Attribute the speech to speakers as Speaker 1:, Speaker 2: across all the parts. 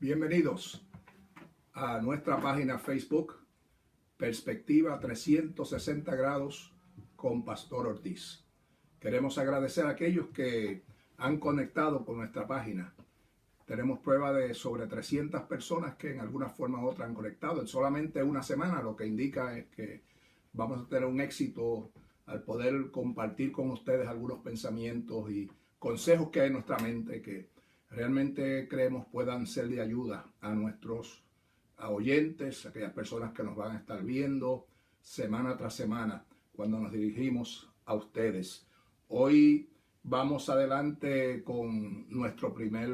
Speaker 1: Bienvenidos a nuestra página Facebook, Perspectiva 360 grados con Pastor Ortiz. Queremos agradecer a aquellos que han conectado con nuestra página. Tenemos prueba de sobre 300 personas que en alguna forma u otra han conectado en solamente una semana, lo que indica es que vamos a tener un éxito al poder compartir con ustedes algunos pensamientos y consejos que hay en nuestra mente que realmente creemos puedan ser de ayuda a nuestros oyentes, a aquellas personas que nos van a estar viendo semana tras semana cuando nos dirigimos a ustedes. Hoy vamos adelante con nuestro primer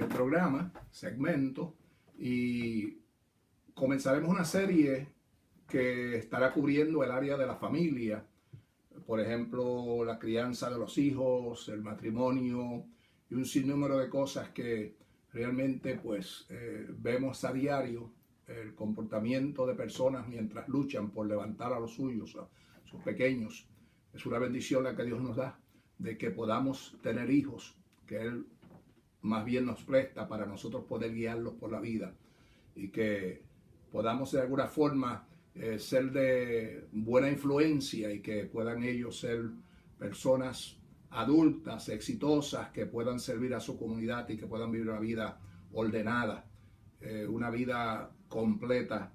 Speaker 1: programa, segmento, y comenzaremos una serie que estará cubriendo el área de la familia, por ejemplo, la crianza de los hijos, el matrimonio y un sinnúmero de cosas que realmente vemos a diario, el comportamiento de personas mientras luchan por levantar a los suyos, a sus pequeños. Es una bendición la que Dios nos da, de que podamos tener hijos, que Él más bien nos presta para nosotros poder guiarlos por la vida y que podamos de alguna forma ser de buena influencia y que puedan ellos ser personas adultas, exitosas, que puedan servir a su comunidad y que puedan vivir una vida ordenada, una vida completa.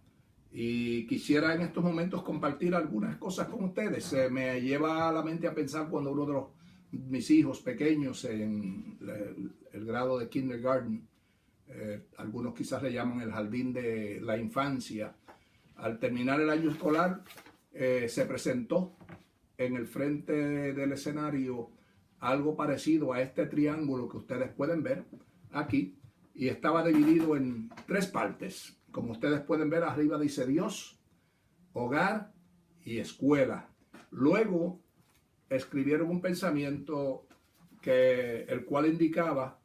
Speaker 1: Y quisiera en estos momentos compartir algunas cosas con ustedes. Me lleva a la mente a pensar cuando uno de mis hijos pequeños en el grado de kindergarten, algunos quizás le llaman el jardín de la infancia, al terminar el año escolar se presentó en el frente del escenario algo parecido a este triángulo que ustedes pueden ver aquí, y estaba dividido en tres partes. Como ustedes pueden ver, arriba dice Dios, hogar y escuela. Luego escribieron un pensamiento el cual indicaba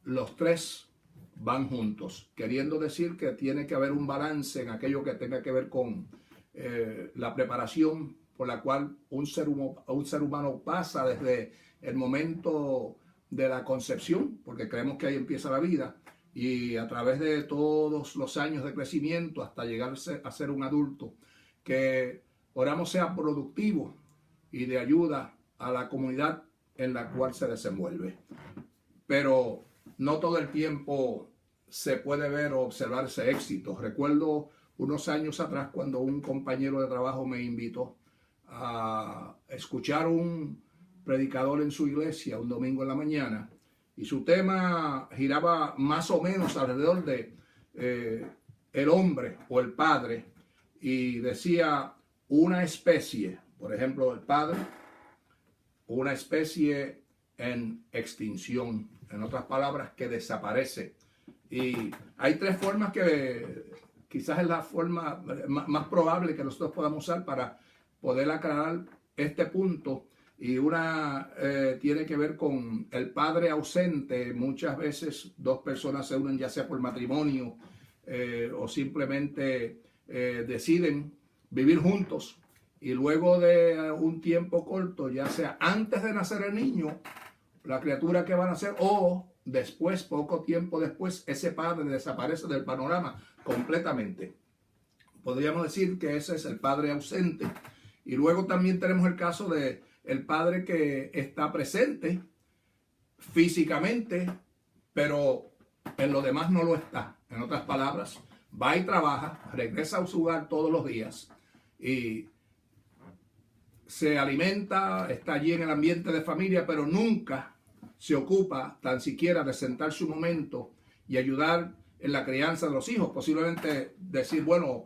Speaker 1: los tres van juntos, queriendo decir que tiene que haber un balance en aquello que tenga que ver con la preparación por la cual un ser humano pasa desde el momento de la concepción, porque creemos que ahí empieza la vida, y a través de todos los años de crecimiento hasta llegar a ser un adulto, que oramos sea productivo y de ayuda a la comunidad en la cual se desenvuelve. Pero no todo el tiempo se puede ver o observar ese éxito. Recuerdo unos años atrás cuando un compañero de trabajo me invitó a escuchar un predicador en su iglesia un domingo en la mañana, y su tema giraba más o menos alrededor de el hombre o el padre, y decía una especie, por ejemplo el padre, una especie en extinción, en otras palabras, que desaparece. Y hay tres formas que quizás es la forma más probable que nosotros podamos usar para poder aclarar este punto, y una tiene que ver con el padre ausente. Muchas veces dos personas se unen ya sea por matrimonio o simplemente deciden vivir juntos, y luego de un tiempo corto, ya sea antes de nacer el niño, la criatura que va a nacer, o después, poco tiempo después, ese padre desaparece del panorama completamente. Podríamos decir que ese es el padre ausente. Y luego también tenemos el caso de el padre que está presente físicamente, pero en lo demás no lo está. En otras palabras, va y trabaja, regresa a su hogar todos los días y se alimenta, está allí en el ambiente de familia, pero nunca se ocupa tan siquiera de sentarse un momento y ayudar en la crianza de los hijos. Posiblemente decir, bueno,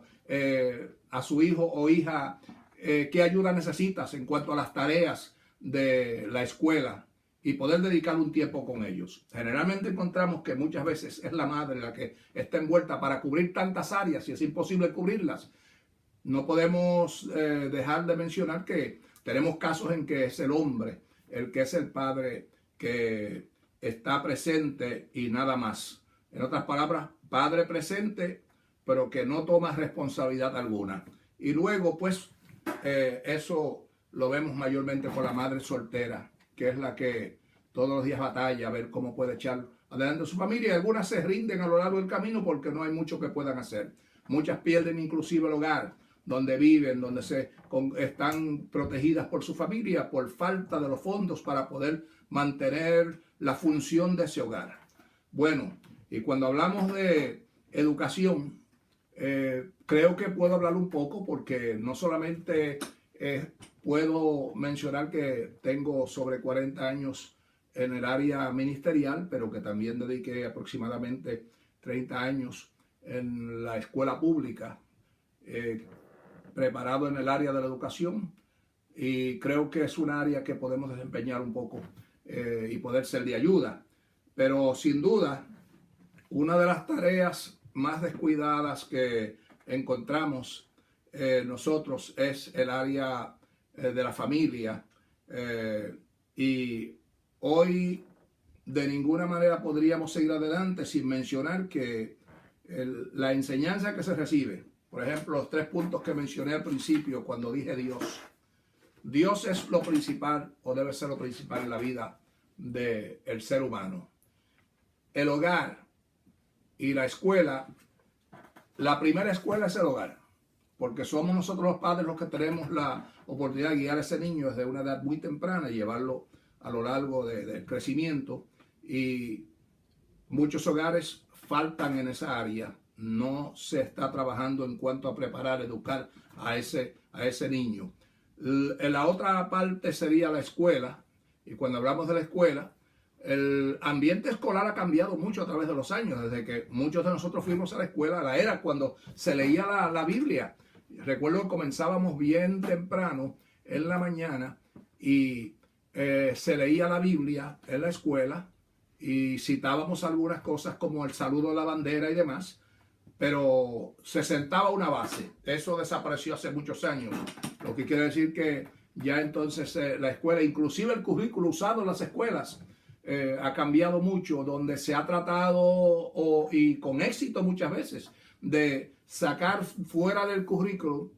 Speaker 1: a su hijo o hija, ¿qué ayuda necesitas en cuanto a las tareas de la escuela? Y poder dedicar un tiempo con ellos. Generalmente encontramos que muchas veces es la madre la que está envuelta para cubrir tantas áreas y es imposible cubrirlas. No podemos dejar de mencionar que tenemos casos en que es el hombre el que es el padre que está presente y nada más. En otras palabras, padre presente, pero que no toma responsabilidad alguna. Y luego, eso lo vemos mayormente con la madre soltera, que es la que todos los días batalla a ver cómo puede echar adelante a su familia, y algunas se rinden a lo largo del camino porque no hay mucho que puedan hacer. Muchas pierden inclusive el hogar donde viven, donde están protegidas por su familia por falta de los fondos para poder mantener la función de ese hogar. Bueno, y cuando hablamos de educación, creo que puedo hablar un poco porque no solamente puedo mencionar que tengo sobre 40 años en el área ministerial, pero que también dediqué aproximadamente 30 años en la escuela pública, preparado en el área de la educación, y creo que es un área que podemos desempeñar un poco y poder ser de ayuda. Pero sin duda, una de las tareas más descuidadas que encontramos nosotros es el área de la familia, y hoy de ninguna manera podríamos seguir adelante sin mencionar que la enseñanza que se recibe, por ejemplo, los 3 puntos que mencioné al principio cuando dije Dios. Dios es lo principal, o debe ser lo principal en la vida del ser humano. El hogar y la escuela, la primera escuela es el hogar, porque somos nosotros los padres los que tenemos la oportunidad de guiar a ese niño desde una edad muy temprana y llevarlo a lo largo del crecimiento, y muchos hogares faltan en esa área. No se está trabajando en cuanto a preparar, educar a ese niño. La otra parte sería la escuela, y cuando hablamos de la escuela, el ambiente escolar ha cambiado mucho a través de los años, desde que muchos de nosotros fuimos a la escuela, la era cuando se leía la Biblia. Recuerdo que comenzábamos bien temprano en la mañana y se leía la Biblia en la escuela y citábamos algunas cosas como el saludo a la bandera y demás, pero se sentaba una base. Eso desapareció hace muchos años, lo que quiere decir que ya entonces la escuela, inclusive el currículo usado en las escuelas, ha cambiado mucho, donde se ha tratado, y con éxito muchas veces, de sacar fuera del currículo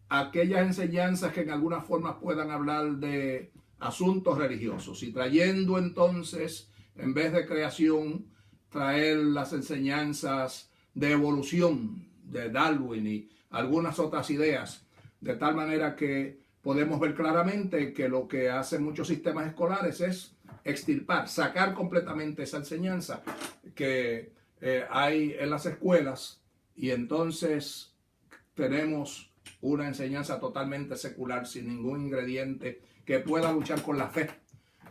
Speaker 1: aquellas enseñanzas que en alguna forma puedan hablar de asuntos religiosos, y trayendo entonces, en vez de creación, traer las enseñanzas de evolución de Darwin y algunas otras ideas, de tal manera que podemos ver claramente que lo que hacen muchos sistemas escolares es extirpar, sacar completamente esa enseñanza que hay en las escuelas, y entonces tenemos una enseñanza totalmente secular, sin ningún ingrediente que pueda luchar con la fe,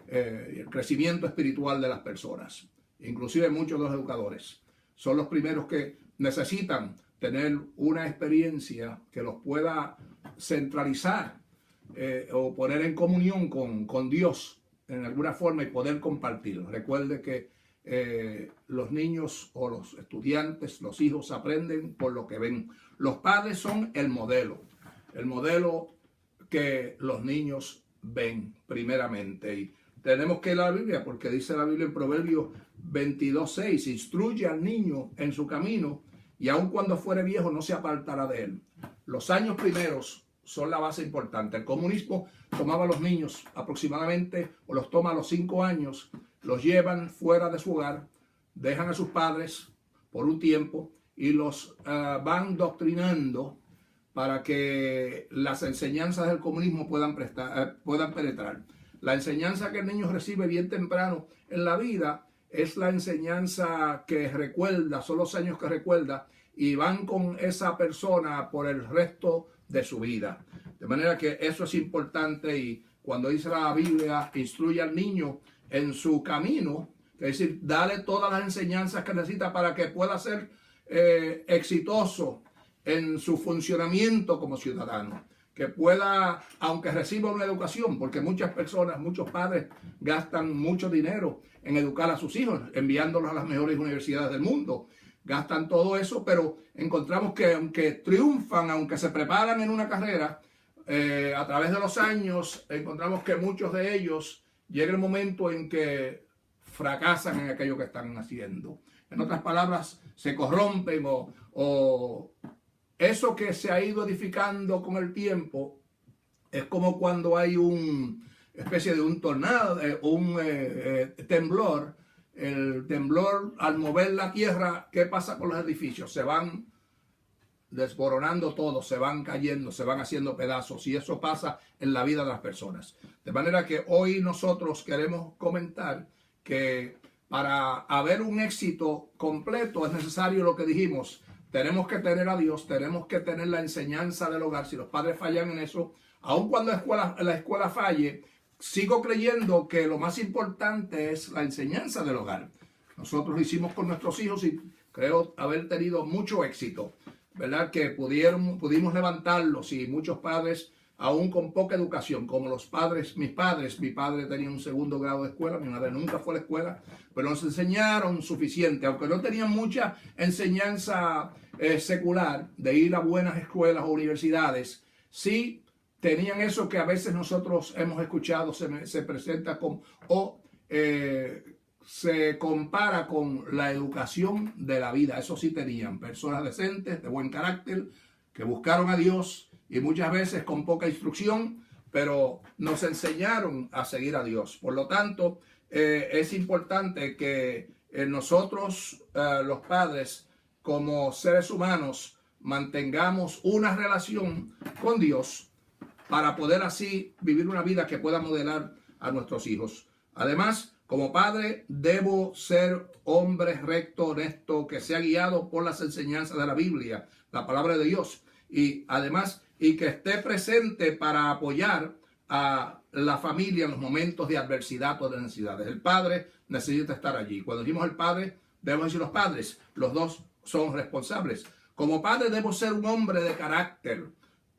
Speaker 1: el crecimiento espiritual de las personas. Inclusive muchos de los educadores son los primeros que necesitan tener una experiencia que los pueda centralizar o poner en comunión con Dios en alguna forma y poder compartirlo. Recuerde que los niños o los estudiantes, los hijos, aprenden por lo que ven. Los padres son el modelo que los niños ven primeramente. Y tenemos que ir a la Biblia, porque dice la Biblia en Proverbios 22:6, instruye al niño en su camino, y aun cuando fuere viejo no se apartará de él. Los años primeros son la base importante. El comunismo tomaba a los niños aproximadamente, o los toma a los 5 años, los llevan fuera de su hogar, dejan a sus padres por un tiempo y los van doctrinando para que las enseñanzas del comunismo puedan penetrar. La enseñanza que el niño recibe bien temprano en la vida es la enseñanza que recuerda, son los años que recuerda, y van con esa persona por el resto de su vida. De manera que eso es importante, y cuando dice la Biblia, instruye al niño en su camino, es decir, dale todas las enseñanzas que necesita para que pueda ser exitoso en su funcionamiento como ciudadano, que pueda, aunque reciba una educación, porque muchas personas, muchos padres gastan mucho dinero en educar a sus hijos, enviándolos a las mejores universidades del mundo, gastan todo eso, pero encontramos que aunque triunfan, aunque se preparan en una carrera, a través de los años encontramos que muchos de ellos llega el momento en que fracasan en aquello que están haciendo. En otras palabras, se corrompen o eso que se ha ido edificando con el tiempo es como cuando hay un especie de un tornado, un temblor. El temblor, al mover la tierra, ¿qué pasa con los edificios? Se van desboronando todos, se van cayendo, se van haciendo pedazos, y eso pasa en la vida de las personas. De manera que hoy nosotros queremos comentar que para haber un éxito completo es necesario lo que dijimos. Tenemos que tener a Dios, tenemos que tener la enseñanza del hogar. Si los padres fallan en eso, aun cuando la escuela falle, sigo creyendo que lo más importante es la enseñanza del hogar. Nosotros lo hicimos con nuestros hijos y creo haber tenido mucho éxito, ¿verdad? Que pudimos levantarlos, y muchos padres, aún con poca educación, como los padres, mi padre tenía un segundo grado de escuela, mi madre nunca fue a la escuela, pero nos enseñaron suficiente, aunque no tenían mucha enseñanza secular de ir a buenas escuelas o universidades, sí tenían eso que a veces nosotros hemos escuchado, se presenta como, se compara con la educación de la vida. Eso sí tenían personas decentes, de buen carácter, que buscaron a Dios, y muchas veces con poca instrucción, pero nos enseñaron a seguir a Dios. Por lo tanto, es importante que nosotros, los padres, como seres humanos, mantengamos una relación con Dios para poder así vivir una vida que pueda modelar a nuestros hijos. Además, como padre, debo ser hombre recto, honesto, que sea guiado por las enseñanzas de la Biblia, la palabra de Dios, y además, y que esté presente para apoyar a la familia en los momentos de adversidad o de necesidades. El padre necesita estar allí. Cuando decimos el padre, debemos decir los padres. Los dos son responsables. Como padre, debo ser un hombre de carácter,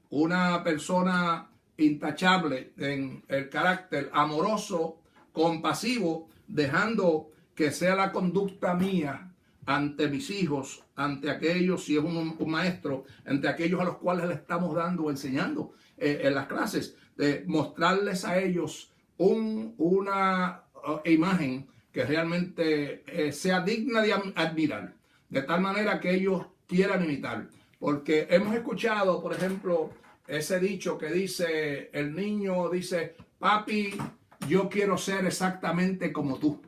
Speaker 1: una persona intachable en el carácter, amoroso, compasivo, dejando que sea la conducta mía ante mis hijos, ante aquellos, si es un maestro, ante aquellos a los cuales le estamos dando o enseñando en las clases, de mostrarles a ellos una imagen que realmente sea digna de admirar, de tal manera que ellos quieran imitar. Porque hemos escuchado, por ejemplo, ese dicho que dice, el niño dice, papi, yo quiero ser exactamente como tú.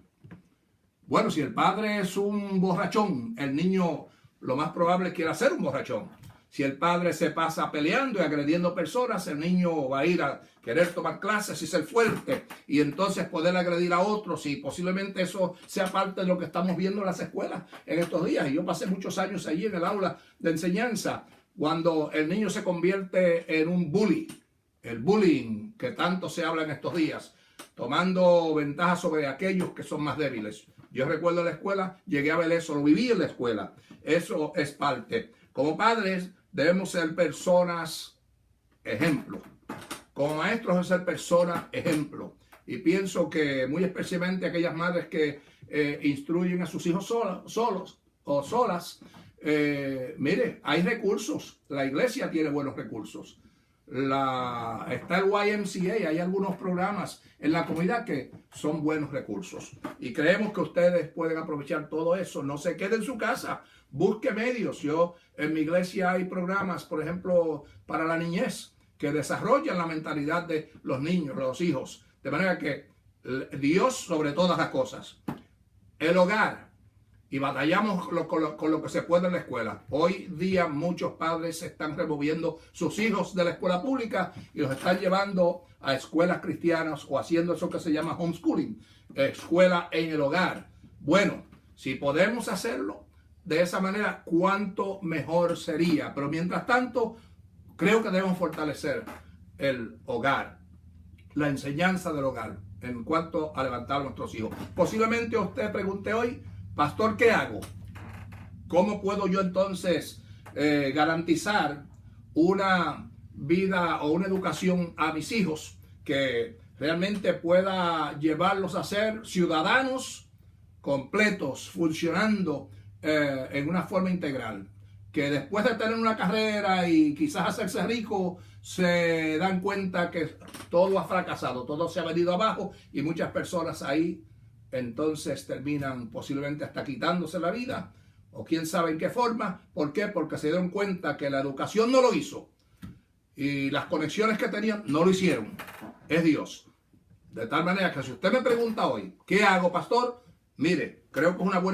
Speaker 1: Bueno, si el padre es un borrachón, el niño lo más probable es que quiera ser un borrachón. Si el padre se pasa peleando y agrediendo personas, el niño va a ir a querer tomar clases y ser fuerte, y entonces poder agredir a otros, y posiblemente eso sea parte de lo que estamos viendo en las escuelas en estos días. Y yo pasé muchos años allí en el aula de enseñanza, cuando el niño se convierte en un bully, el bullying que tanto se habla en estos días, tomando ventaja sobre aquellos que son más débiles. Yo recuerdo en la escuela, llegué a ver eso, lo viví en la escuela. Eso es parte. Como padres debemos ser personas ejemplo. Como maestros debemos ser personas ejemplo. Y pienso que muy especialmente aquellas madres que instruyen a sus hijos solos o solas, mire, hay recursos. La iglesia tiene buenos recursos. Está el YMCA, hay algunos programas en la comunidad que son buenos recursos, y creemos que ustedes pueden aprovechar todo eso. No se quede en su casa, busque medios. En mi iglesia hay programas, por ejemplo, para la niñez, que desarrollan la mentalidad de los niños, los hijos, de manera que Dios sobre todas las cosas, el hogar, y batallamos con lo que se puede en la escuela. Hoy día muchos padres están removiendo sus hijos de la escuela pública y los están llevando a escuelas cristianas, o haciendo eso que se llama homeschooling, escuela en el hogar. Bueno, si podemos hacerlo de esa manera, cuánto mejor sería. Pero mientras tanto, creo que debemos fortalecer el hogar, la enseñanza del hogar, en cuanto a levantar a nuestros hijos. Posiblemente usted pregunte hoy, pastor, ¿qué hago? ¿Cómo puedo yo entonces garantizar una vida o una educación a mis hijos que realmente pueda llevarlos a ser ciudadanos completos, funcionando en una forma integral? Que después de tener una carrera y quizás hacerse rico, se dan cuenta que todo ha fracasado, todo se ha venido abajo, y muchas personas ahí entonces terminan posiblemente hasta quitándose la vida, o quién sabe en qué forma. ¿Por qué? Porque se dieron cuenta que la educación no lo hizo, y las conexiones que tenían no lo hicieron. Es Dios. De tal manera que si usted me pregunta hoy, ¿qué hago, pastor? Mire, creo que es una buena